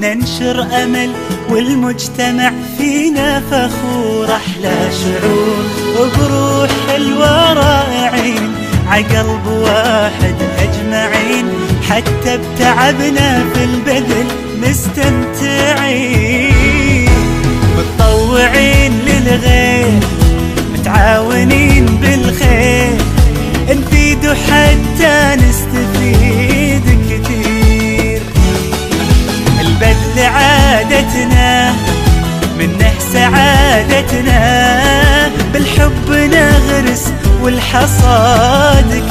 ننشر أمل والمجتمع فينا فخور. أحلى شعور وبروح حلوة رائعين، عقلب واحد أجمعين، حتى بتعبنا في البذل مستمتعين. متطوعين للغير، متعاونين بالخير، نفيد حتى نستفيد كثير. البذل عادتنا، منه سعادتنا، بالحب نغرس والحصاد